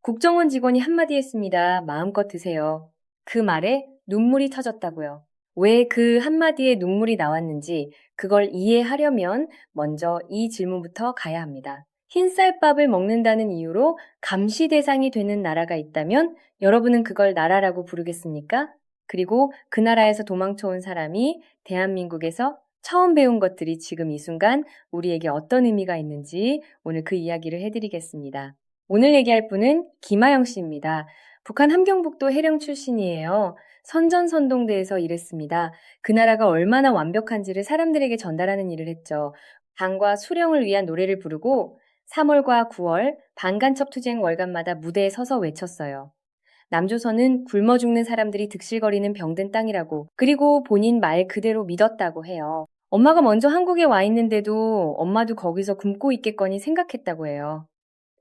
국정원 직원이 한마디 했습니다. 마음껏 드세요. 그 말에 눈물이 터졌다고요. 왜 그 한마디에 눈물이 나왔는지 그걸 이해하려면 먼저 이 질문부터 가야 합니다. 흰쌀밥을 먹는다는 이유로 감시 대상이 되는 나라가 있다면 여러분은 그걸 나라라고 부르겠습니까? 그리고 그 나라에서 도망쳐온 사람이 대한민국에서 처음 배운 것들이 지금 이 순간 우리에게 어떤 의미가 있는지 오늘 그 이야기를 해드리겠습니다. 오늘 얘기할 분은 김하영 씨입니다. 북한 함경북도 해령 출신이에요. 선전선동대에서 일했습니다. 그 나라가 얼마나 완벽한지를 사람들에게 전달하는 일을 했죠. 당과 수령을 위한 노래를 부르고 3월과 9월 반간첩투쟁 월간마다 무대에 서서 외쳤어요. 남조선은 굶어 죽는 사람들이 득실거리는 병든 땅이라고, 그리고 본인 말 그대로 믿었다고 해요. 엄마가 먼저 한국에 와 있는데도 엄마도 거기서 굶고 있겠거니 생각했다고 해요.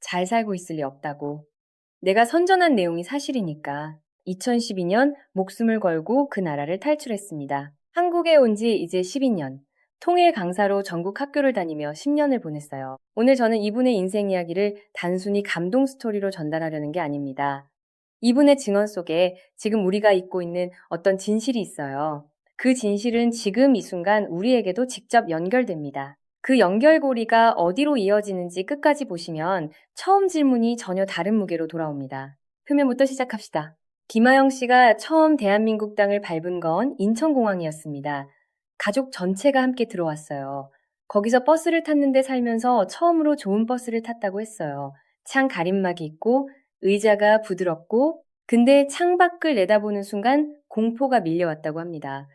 잘 살고 있을 리 없다고. 내가 선전한 내용이 사실이니까. 2012년 목숨을 걸고 그 나라를 탈출했습니다. 한국에 온 지 이제 12년. 통일 강사로 전국 학교를 다니며 10년을 보냈어요. 오늘 저는 이분의 인생 이야기를 단순히 감동 스토리로 전달하려는 게 아닙니다. 이분의 증언 속에 지금 우리가 잊고 있는 어떤 진실이 있어요. 그 진실은 지금 이 순간 우리에게도 직접 연결됩니다. 그 연결고리가 어디로 이어지는지 끝까지 보시면 처음 질문이 전혀 다른 무게로 돌아옵니다. 표면부터 시작합시다. 김하영 씨가 처음 대한민국 땅을 밟은 건 인천공항이었습니다. 가족 전체가 함께 들어왔어요. 거기서 버스를 탔는데 살면서 처음으로 좋은 버스를 탔다고 했어요. 창 가림막이 있고 의자가 부드럽고, 근데 창밖을 내다보는 순간 공포가 밀려왔다고 합니다.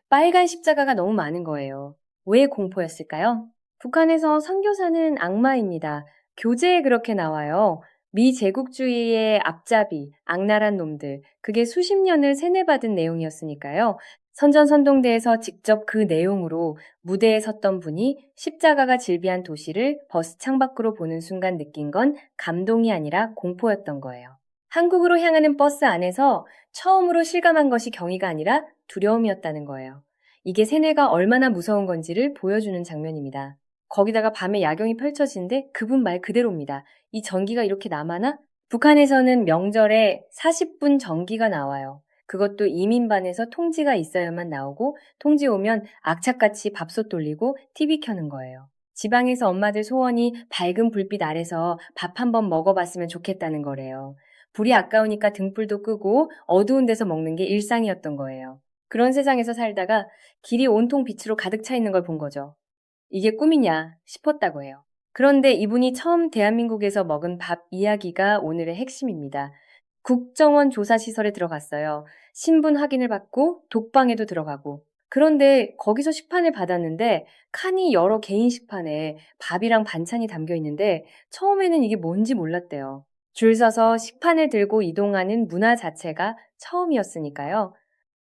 빨간 십자가가 너무 많은 거예요. 왜 공포였을까요? 북한에서 선교사는 악마입니다. 교재에 그렇게 나와요. 미제국주의의 앞잡이, 악랄한 놈들. 그게 수십 년을 세뇌받은 내용이었으니까요. 선전선동대에서 직접 그 내용으로 무대에 섰던 분이 십자가가 질비한 도시를 버스 창밖으로 보는 순간 느낀 건 감동이 아니라 공포였던 거예요. 한국으로 향하는 버스 안에서 처음으로 실감한 것이 경의가 아니라 두려움이었다는 거예요. 이게 세뇌가 얼마나 무서운 건지를 보여주는 장면입니다. 거기다가 밤에 야경이 펼쳐지는데 그분 말 그대로입니다. 이 전기가 이렇게 남아나? 북한에서는 명절에 40분 전기가 나와요. 그것도 이민반에서 통지가 있어야만 나오고, 통지 오면 악착같이 밥솥 돌리고 TV 켜는 거예요. 지방에서 엄마들 소원이 밝은 불빛 아래서 밥 한번 먹어봤으면 좋겠다는 거래요. 불이 아까우니까 등불도 끄고 어두운 데서 먹는 게 일상이었던 거예요. 그런 세상에서 살다가 길이 온통 빛으로 가득 차 있는 걸 본 거죠. 이게 꿈이냐 싶었다고 해요. 그런데 이분이 처음 대한민국에서 먹은 밥 이야기가 오늘의 핵심입니다. 국정원 조사시설에 들어갔어요. 신분 확인을 받고 독방에도 들어가고. 그런데 거기서 식판을 받았는데 칸이 여러 개인 식판에 밥이랑 반찬이 담겨 있는데 처음에는 이게 뭔지 몰랐대요. 줄 서서 식판을 들고 이동하는 문화 자체가 처음이었으니까요.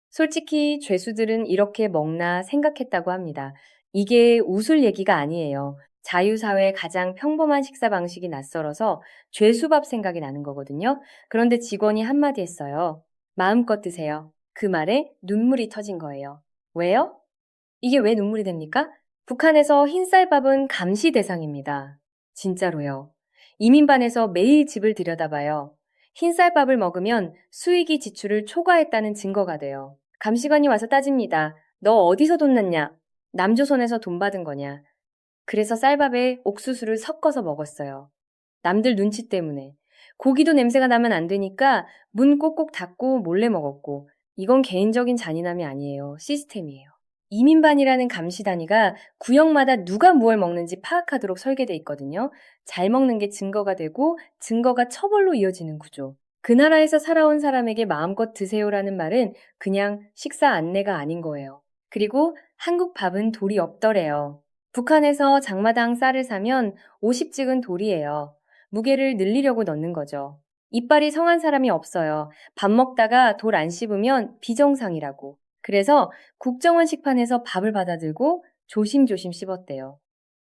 솔직히 죄수들은 이렇게 먹나 생각했다고 합니다. 이게 웃을 얘기가 아니에요. 자유사회의 가장 평범한 식사 방식이 낯설어서 죄수밥 생각이 나는 거거든요. 그런데 직원이 한마디 했어요. 마음껏 드세요. 그 말에 눈물이 터진 거예요. 왜요? 이게 왜 눈물이 됩니까? 북한에서 흰쌀밥은 감시 대상입니다. 진짜로요. 이민반에서 매일 집을 들여다봐요. 흰쌀밥을 먹으면 수익이 지출을 초과했다는 증거가 돼요. 감시관이 와서 따집니다. 너 어디서 돈 났냐? 남조선에서 돈 받은 거냐? 그래서 쌀밥에 옥수수를 섞어서 먹었어요. 남들 눈치 때문에. 고기도 냄새가 나면 안 되니까 문 꼭꼭 닫고 몰래 먹었고, 이건 개인적인 잔인함이 아니에요. 시스템이에요. 이민반이라는 감시 단위가 구역마다 누가 무얼 먹는지 파악하도록 설계돼 있거든요. 잘 먹는 게 증거가 되고 증거가 처벌로 이어지는 구조. 그 나라에서 살아온 사람에게 마음껏 드세요라는 말은 그냥 식사 안내가 아닌 거예요. 그리고 한국 밥은 돌이 없더래요. 북한에서 장마당 쌀을 사면 50찍은 돌이에요. 무게를 늘리려고 넣는 거죠. 이빨이 성한 사람이 없어요. 밥 먹다가 돌 안 씹으면 비정상이라고. 그래서 국정원 식판에서 밥을 받아들고 조심조심 씹었대요.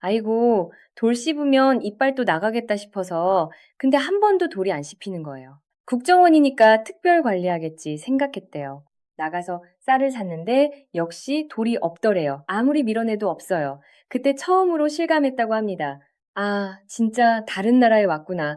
아이고, 돌 씹으면 이빨도 나가겠다 싶어서 근데 한 번도 돌이 안 씹히는 거예요. 국정원이니까 특별 관리하겠지 생각했대요. 나가서 쌀을 샀는데 역시 돌이 없더래요. 아무리 밀어내도 없어요. 그때 처음으로 실감했다고 합니다. 아, 진짜 다른 나라에 왔구나.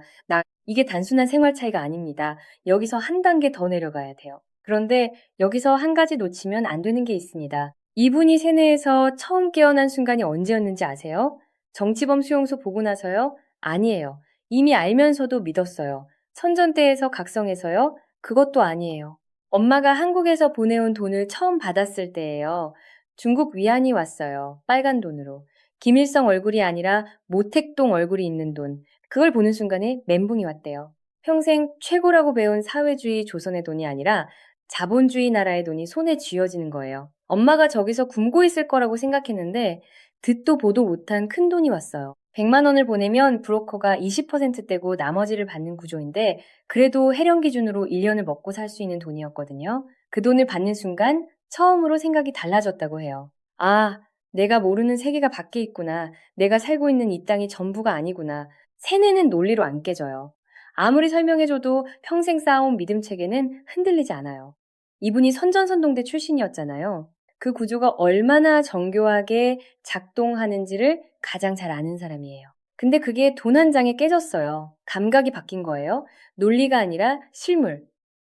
이게 단순한 생활 차이가 아닙니다. 여기서 한 단계 더 내려가야 돼요. 그런데 여기서 한 가지 놓치면 안 되는 게 있습니다. 이분이 세뇌에서 처음 깨어난 순간이 언제였는지 아세요? 정치범 수용소 보고 나서요? 아니에요. 이미 알면서도 믿었어요. 선전대에서 각성해서요? 그것도 아니에요. 엄마가 한국에서 보내온 돈을 처음 받았을 때예요. 중국 위안이 왔어요. 빨간 돈으로. 김일성 얼굴이 아니라 모택동 얼굴이 있는 돈. 그걸 보는 순간에 멘붕이 왔대요. 평생 최고라고 배운 사회주의 조선의 돈이 아니라 자본주의 나라의 돈이 손에 쥐어지는 거예요. 엄마가 저기서 굶고 있을 거라고 생각했는데 듣도 보도 못한 큰 돈이 왔어요. 100만 원을 보내면 브로커가 20% 떼고 나머지를 받는 구조인데 그래도 해령 기준으로 1년을 먹고 살 수 있는 돈이었거든요. 그 돈을 받는 순간 처음으로 생각이 달라졌다고 해요. 아, 내가 모르는 세계가 밖에 있구나. 내가 살고 있는 이 땅이 전부가 아니구나. 세뇌는 논리로 안 깨져요. 아무리 설명해줘도 평생 쌓아온 믿음 체계는 흔들리지 않아요. 이분이 선전선동대 출신이었잖아요. 그 구조가 얼마나 정교하게 작동하는지를 가장 잘 아는 사람이에요. 근데 그게 돈 한 장에 깨졌어요. 감각이 바뀐 거예요. 논리가 아니라 실물,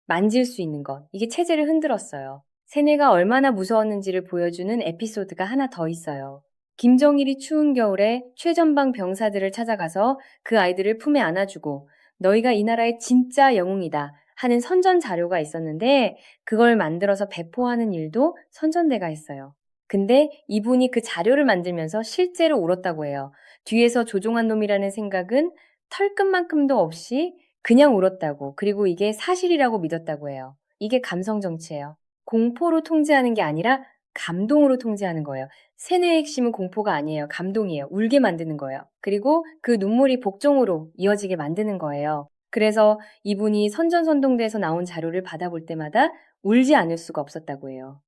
만질 수 있는 것. 이게 체제를 흔들었어요. 세뇌가 얼마나 무서웠는지를 보여주는 에피소드가 하나 더 있어요. 김정일이 추운 겨울에 최전방 병사들을 찾아가서 그 아이들을 품에 안아주고 너희가 이 나라의 진짜 영웅이다 하는 선전 자료가 있었는데 그걸 만들어서 배포하는 일도 선전대가 했어요. 근데 이분이 그 자료를 만들면서 실제로 울었다고 해요. 뒤에서 조종한 놈이라는 생각은 털끝만큼도 없이 그냥 울었다고. 그리고 이게 사실이라고 믿었다고 해요. 이게 감성 정치예요. 공포로 통제하는 게 아니라 감동으로 통제하는 거예요. 세뇌의 핵심은 공포가 아니에요. 감동이에요. 울게 만드는 거예요. 그리고 그 눈물이 복종으로 이어지게 만드는 거예요. 그래서 이분이 선전선동대에서 나온 자료를 받아볼 때마다 울지 않을 수가 없었다고 해요.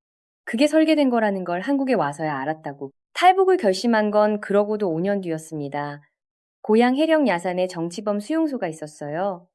그게 설계된 거라는 걸 한국에 와서야 알았다고. 탈북을 결심한 건 그러고도 5년 뒤였습니다. 고향 해령 야산에 정치범 수용소가 있었어요.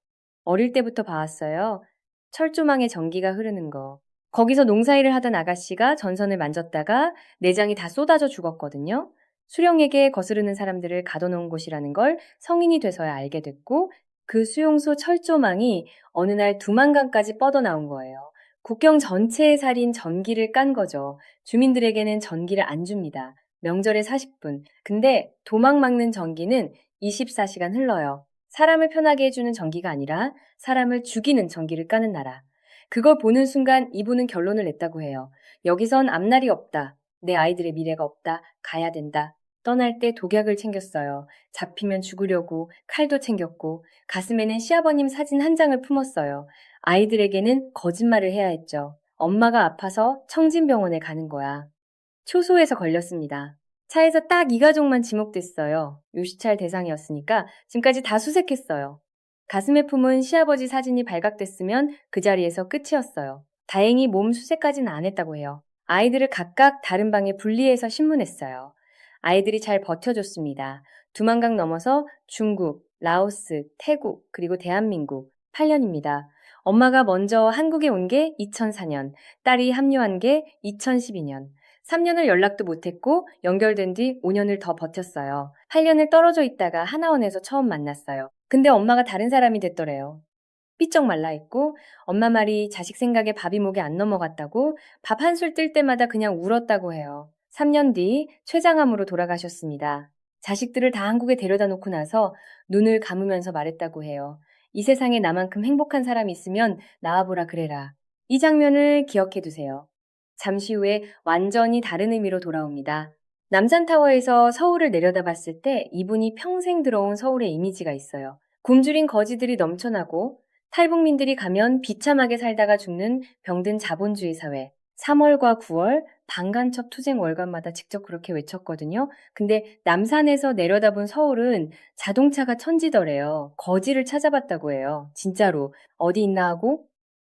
어릴 때부터 봐왔어요. 철조망에 전기가 흐르는 거. 거기서 농사일을 하던 아가씨가 전선을 만졌다가 내장이 다 쏟아져 죽었거든요. 수령에게 거스르는 사람들을 가둬놓은 곳이라는 걸 성인이 돼서야 알게 됐고 그 수용소 철조망이 어느 날 두만강까지 뻗어나온 거예요. 국경 전체에 살인 전기를 깐 거죠. 주민들에게는 전기를 안 줍니다. 명절에 40분. 근데 도망 막는 전기는 24시간 흘러요. 사람을 편하게 해주는 전기가 아니라 사람을 죽이는 전기를 까는 나라. 그걸 보는 순간 이분은 결론을 냈다고 해요. 여기선 앞날이 없다. 내 아이들의 미래가 없다. 가야 된다. 떠날 때 독약을 챙겼어요. 잡히면 죽으려고 칼도 챙겼고 가슴에는 시아버님 사진 한 장을 품었어요. 아이들에게는 거짓말을 해야 했죠. 엄마가 아파서 청진병원에 가는 거야. 초소에서 걸렸습니다. 차에서 딱 이 가족만 지목됐어요. 유시찰 대상이었으니까 지금까지 다 수색했어요. 가슴에 품은 시아버지 사진이 발각됐으면 그 자리에서 끝이었어요. 다행히 몸 수색까지는 안 했다고 해요. 아이들을 각각 다른 방에 분리해서 신문했어요. 아이들이 잘 버텨줬습니다. 두만강 넘어서 중국, 라오스, 태국, 그리고 대한민국 8년입니다. 엄마가 먼저 한국에 온 게 2004년, 딸이 합류한 게 2012년. 3년을 연락도 못했고 연결된 뒤 5년을 더 버텼어요. 8년을 떨어져 있다가 하나원에서 처음 만났어요. 근데 엄마가 다른 사람이 됐더래요. 삐쩍 말라 있고 엄마 말이 자식 생각에 밥이 목에 안 넘어갔다고 밥 한 술 뜰 때마다 그냥 울었다고 해요. 3년 뒤 췌장암으로 돌아가셨습니다. 자식들을 다 한국에 데려다 놓고 나서 눈을 감으면서 말했다고 해요. 이 세상에 나만큼 행복한 사람이 있으면 나와보라 그래라. 이 장면을 기억해 두세요. 잠시 후에 완전히 다른 의미로 돌아옵니다. 남산타워에서 서울을 내려다봤을 때 이분이 평생 들어온 서울의 이미지가 있어요. 굶주린 거지들이 넘쳐나고 탈북민들이 가면 비참하게 살다가 죽는 병든 자본주의 사회. 3월과 9월 방간첩 투쟁 월간마다 직접 그렇게 외쳤거든요. 근데 남산에서 내려다본 서울은 자동차가 천지더래요. 거지를 찾아봤다고 해요. 진짜로. 어디 있나 하고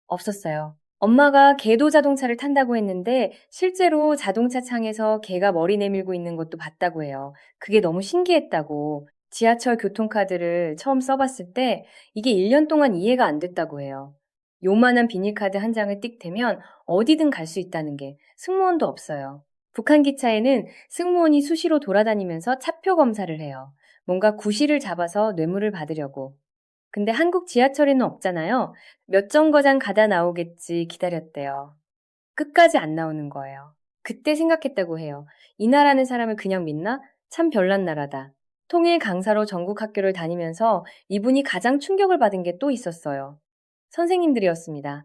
없었어요. 엄마가 개도 자동차를 탄다고 했는데 실제로 자동차 창에서 개가 머리 내밀고 있는 것도 봤다고 해요. 그게 너무 신기했다고. 지하철 교통카드를 처음 써봤을 때 이게 1년 동안 이해가 안 됐다고 해요. 요만한 비닐카드 한 장을 띡 대면 어디든 갈 수 있다는 게 승무원도 없어요. 북한 기차에는 승무원이 수시로 돌아다니면서 차표 검사를 해요. 뭔가 구실을 잡아서 뇌물을 받으려고. 근데 한국 지하철에는 없잖아요. 몇 정거장 가다 나오겠지 기다렸대요. 끝까지 안 나오는 거예요. 그때 생각했다고 해요. 이 나라는 사람을 그냥 믿나? 참 별난 나라다. 통일 강사로 전국 학교를 다니면서 이분이 가장 충격을 받은 게 또 있었어요. 선생님들이었습니다.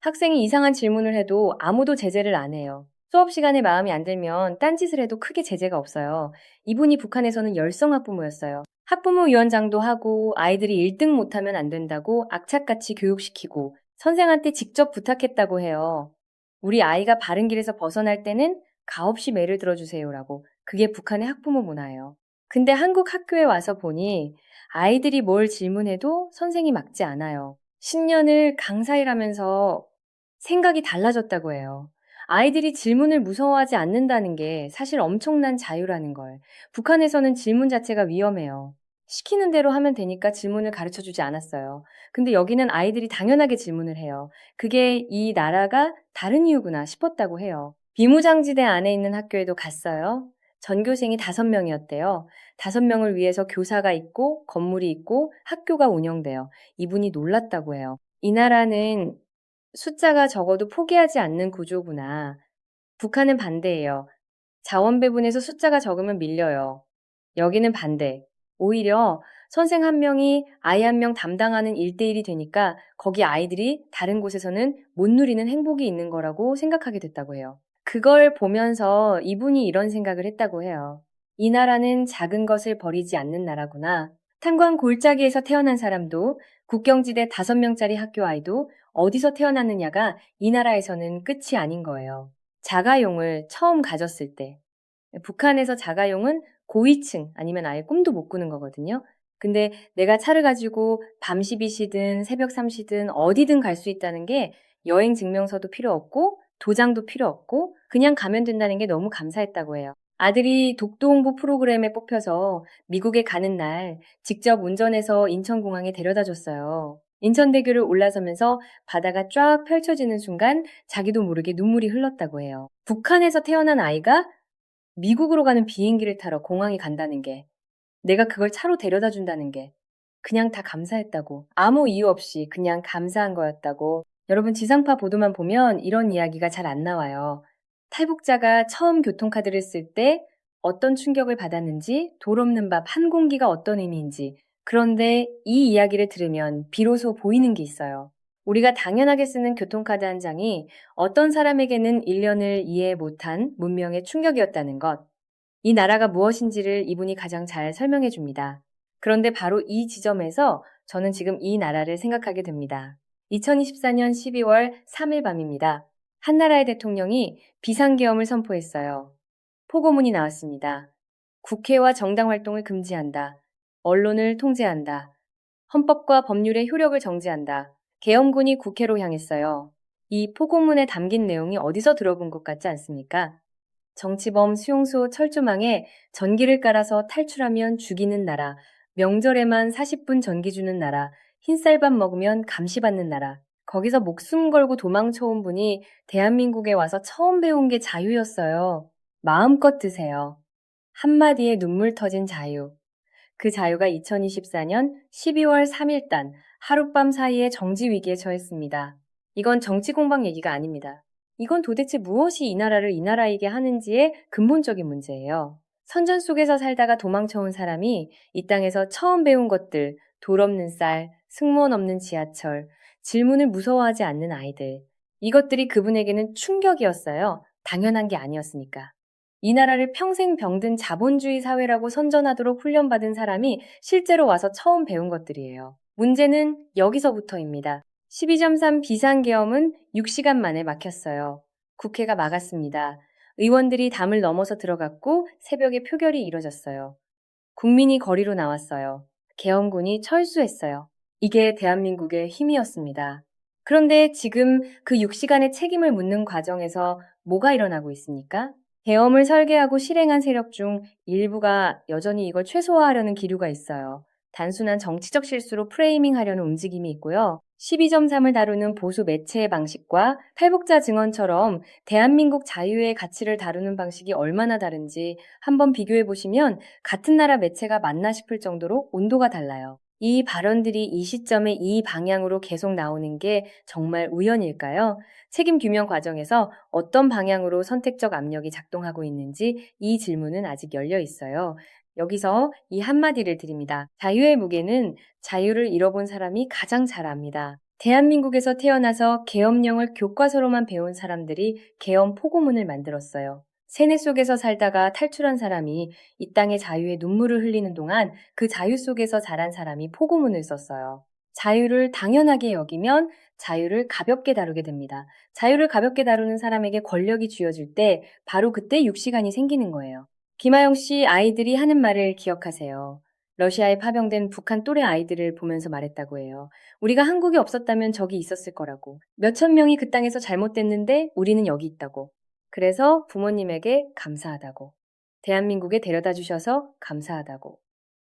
학생이 이상한 질문을 해도 아무도 제재를 안 해요. 수업 시간에 마음에 안 들면 딴짓을 해도 크게 제재가 없어요. 이분이 북한에서는 열성 학부모였어요. 학부모 위원장도 하고 아이들이 1등 못하면 안 된다고 악착같이 교육시키고 선생한테 직접 부탁했다고 해요. 우리 아이가 바른 길에서 벗어날 때는 가없이 매를 들어주세요라고. 그게 북한의 학부모 문화예요. 근데 한국 학교에 와서 보니 아이들이 뭘 질문해도 선생이 막지 않아요. 10년을 강사일하면서 생각이 달라졌다고 해요. 아이들이 질문을 무서워하지 않는다는 게 사실 엄청난 자유라는 걸. 북한에서는 질문 자체가 위험해요. 시키는 대로 하면 되니까 질문을 가르쳐 주지 않았어요. 근데 여기는 아이들이 당연하게 질문을 해요. 그게 이 나라가 다른 이유구나 싶었다고 해요. 비무장지대 안에 있는 학교에도 갔어요. 전교생이 5명이었대요. 5명을 위해서 교사가 있고 건물이 있고 학교가 운영돼요. 이분이 놀랐다고 해요. 이 나라는 숫자가 적어도 포기하지 않는 구조구나. 북한은 반대예요. 자원 배분에서 숫자가 적으면 밀려요. 여기는 반대. 오히려 선생 한 명이 아이 한 명 담당하는 1대1이 되니까 거기 아이들이 다른 곳에서는 못 누리는 행복이 있는 거라고 생각하게 됐다고 해요. 그걸 보면서 이분이 이런 생각을 했다고 해요. 이 나라는 작은 것을 버리지 않는 나라구나. 탄광 골짜기에서 태어난 사람도 국경지대 5명짜리 학교 아이도 어디서 태어났느냐가 이 나라에서는 끝이 아닌 거예요. 자가용을 처음 가졌을 때. 북한에서 자가용은 고위층 아니면 아예 꿈도 못 꾸는 거거든요. 근데 내가 차를 가지고 밤 12시든 새벽 3시든 어디든 갈 수 있다는 게 여행 증명서도 필요 없고 도장도 필요 없고 그냥 가면 된다는 게 너무 감사했다고 해요. 아들이 독도 홍보 프로그램에 뽑혀서 미국에 가는 날 직접 운전해서 인천공항에 데려다 줬어요. 인천대교를 올라서면서 바다가 쫙 펼쳐지는 순간 자기도 모르게 눈물이 흘렀다고 해요. 북한에서 태어난 아이가 미국으로 가는 비행기를 타러 공항에 간다는 게, 내가 그걸 차로 데려다 준다는 게, 그냥 다 감사했다고. 아무 이유 없이 그냥 감사한 거였다고. 여러분 지상파 보도만 보면 이런 이야기가 잘 안 나와요. 탈북자가 처음 교통카드를 쓸 때 어떤 충격을 받았는지, 돌 없는 밥 한 공기가 어떤 의미인지. 그런데 이 이야기를 들으면 비로소 보이는 게 있어요. 우리가 당연하게 쓰는 교통카드 한 장이 어떤 사람에게는 1년을 이해 못한 문명의 충격이었다는 것. 이 나라가 무엇인지를 이분이 가장 잘 설명해 줍니다. 그런데 바로 이 지점에서 저는 지금 이 나라를 생각하게 됩니다. 2024년 12월 3일 밤입니다. 한 나라의 대통령이 비상계엄을 선포했어요. 포고문이 나왔습니다. 국회와 정당 활동을 금지한다. 언론을 통제한다. 헌법과 법률의 효력을 정지한다. 계엄군이 국회로 향했어요. 이 포고문에 담긴 내용이 어디서 들어본 것 같지 않습니까? 정치범 수용소 철조망에 전기를 깔아서 탈출하면 죽이는 나라, 명절에만 40분 전기 주는 나라, 흰쌀밥 먹으면 감시받는 나라. 거기서 목숨 걸고 도망쳐온 분이 대한민국에 와서 처음 배운 게 자유였어요. 마음껏 드세요. 한마디에 눈물 터진 자유. 그 자유가 2024년 12월 3일 단 하룻밤 사이에 정지 위기에 처했습니다. 이건 정치 공방 얘기가 아닙니다. 이건 도대체 무엇이 이 나라를 이 나라이게 하는지의 근본적인 문제예요. 선전 속에서 살다가 도망쳐온 사람이 이 땅에서 처음 배운 것들, 돌 없는 쌀, 승무원 없는 지하철, 질문을 무서워하지 않는 아이들. 이것들이 그분에게는 충격이었어요. 당연한 게 아니었으니까. 이 나라를 평생 병든 자본주의 사회라고 선전하도록 훈련받은 사람이 실제로 와서 처음 배운 것들이에요. 문제는 여기서부터입니다. 12.3 비상계엄은 6시간 만에 막혔어요. 국회가 막았습니다. 의원들이 담을 넘어서 들어갔고 새벽에 표결이 이뤄졌어요. 국민이 거리로 나왔어요. 계엄군이 철수했어요. 이게 대한민국의 힘이었습니다. 그런데 지금 그 6시간의 책임을 묻는 과정에서 뭐가 일어나고 있습니까? 계엄을 설계하고 실행한 세력 중 일부가 여전히 이걸 최소화하려는 기류가 있어요. 단순한 정치적 실수로 프레이밍하려는 움직임이 있고요. 12.3을 다루는 보수 매체의 방식과 탈북자 증언처럼 대한민국 자유의 가치를 다루는 방식이 얼마나 다른지 한번 비교해 보시면 같은 나라 매체가 맞나 싶을 정도로 온도가 달라요. 이 발언들이 이 시점에 이 방향으로 계속 나오는 게 정말 우연일까요? 책임 규명 과정에서 어떤 방향으로 선택적 압력이 작동하고 있는지 이 질문은 아직 열려 있어요. 여기서 이 한마디를 드립니다. 자유의 무게는 자유를 잃어본 사람이 가장 잘 압니다. 대한민국에서 태어나서 계엄령을 교과서로만 배운 사람들이 계엄 포고문을 만들었어요. 세뇌 속에서 살다가 탈출한 사람이 이 땅의 자유에 눈물을 흘리는 동안 그 자유 속에서 자란 사람이 포고문을 썼어요. 자유를 당연하게 여기면 자유를 가볍게 다루게 됩니다. 자유를 가볍게 다루는 사람에게 권력이 쥐어질 때 바로 그때 육시간이 생기는 거예요. 김하영 씨 아이들이 하는 말을 기억하세요. 러시아에 파병된 북한 또래 아이들을 보면서 말했다고 해요. 우리가 한국이 없었다면 저기 있었을 거라고. 몇천 명이 그 땅에서 잘못됐는데 우리는 여기 있다고. 그래서 부모님에게 감사하다고. 대한민국에 데려다 주셔서 감사하다고.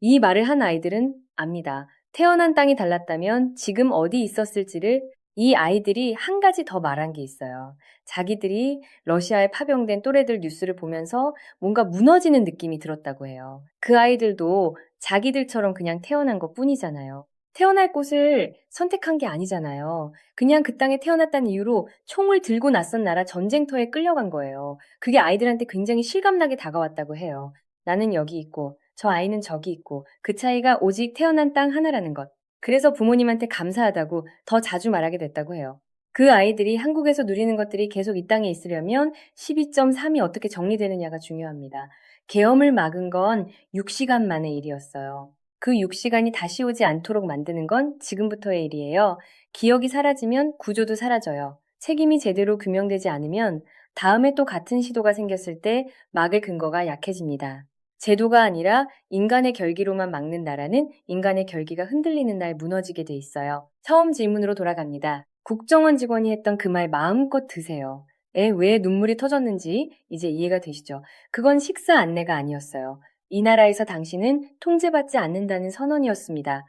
이 말을 한 아이들은 압니다. 태어난 땅이 달랐다면 지금 어디 있었을지를 이 아이들이 한 가지 더 말한 게 있어요. 자기들이 러시아에 파병된 또래들 뉴스를 보면서 뭔가 무너지는 느낌이 들었다고 해요. 그 아이들도 자기들처럼 그냥 태어난 것 뿐이잖아요. 태어날 곳을 선택한 게 아니잖아요. 그냥 그 땅에 태어났다는 이유로 총을 들고 낯선 나라 전쟁터에 끌려간 거예요. 그게 아이들한테 굉장히 실감나게 다가왔다고 해요. 나는 여기 있고 저 아이는 저기 있고 그 차이가 오직 태어난 땅 하나라는 것. 그래서 부모님한테 감사하다고 더 자주 말하게 됐다고 해요. 그 아이들이 한국에서 누리는 것들이 계속 이 땅에 있으려면 12.3이 어떻게 정리되느냐가 중요합니다. 계엄을 막은 건 6시간 만의 일이었어요. 그 6시간이 다시 오지 않도록 만드는 건 지금부터의 일이에요. 기억이 사라지면 구조도 사라져요. 책임이 제대로 규명되지 않으면 다음에 또 같은 시도가 생겼을 때 막을 근거가 약해집니다. 제도가 아니라 인간의 결기로만 막는 나라는 인간의 결기가 흔들리는 날 무너지게 돼 있어요. 처음 질문으로 돌아갑니다. 국정원 직원이 했던 그 말 마음껏 드세요. 왜 눈물이 터졌는지 이제 이해가 되시죠? 그건 식사 안내가 아니었어요. 이 나라에서 당신은 통제받지 않는다는 선언이었습니다.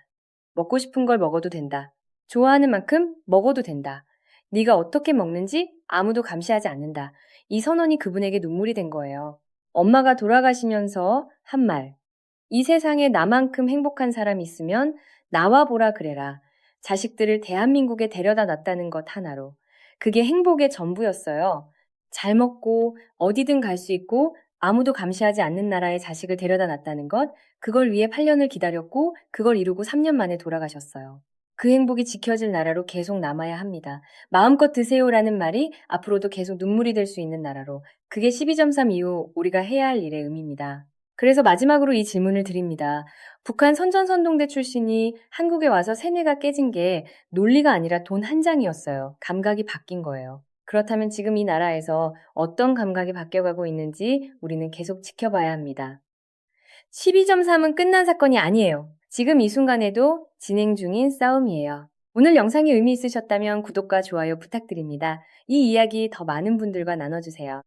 먹고 싶은 걸 먹어도 된다. 좋아하는 만큼 먹어도 된다. 네가 어떻게 먹는지 아무도 감시하지 않는다. 이 선언이 그분에게 눈물이 된 거예요. 엄마가 돌아가시면서 한 말. 이 세상에 나만큼 행복한 사람이 있으면 나와 보라 그래라. 자식들을 대한민국에 데려다 놨다는 것 하나로. 그게 행복의 전부였어요. 잘 먹고 어디든 갈 수 있고 아무도 감시하지 않는 나라에 자식을 데려다 놨다는 것, 그걸 위해 8년을 기다렸고 그걸 이루고 3년 만에 돌아가셨어요. 그 행복이 지켜질 나라로 계속 남아야 합니다. 마음껏 드세요라는 말이 앞으로도 계속 눈물이 될 수 있는 나라로. 그게 12.3 이후 우리가 해야 할 일의 의미입니다. 그래서 마지막으로 이 질문을 드립니다. 북한 선전선동대 출신이 한국에 와서 세뇌가 깨진 게 논리가 아니라 돈 한 장이었어요. 감각이 바뀐 거예요. 그렇다면 지금 이 나라에서 어떤 감각이 바뀌어가고 있는지 우리는 계속 지켜봐야 합니다. 12.3은 끝난 사건이 아니에요. 지금 이 순간에도 진행 중인 싸움이에요. 오늘 영상이 의미 있으셨다면 구독과 좋아요 부탁드립니다. 이 이야기 더 많은 분들과 나눠주세요.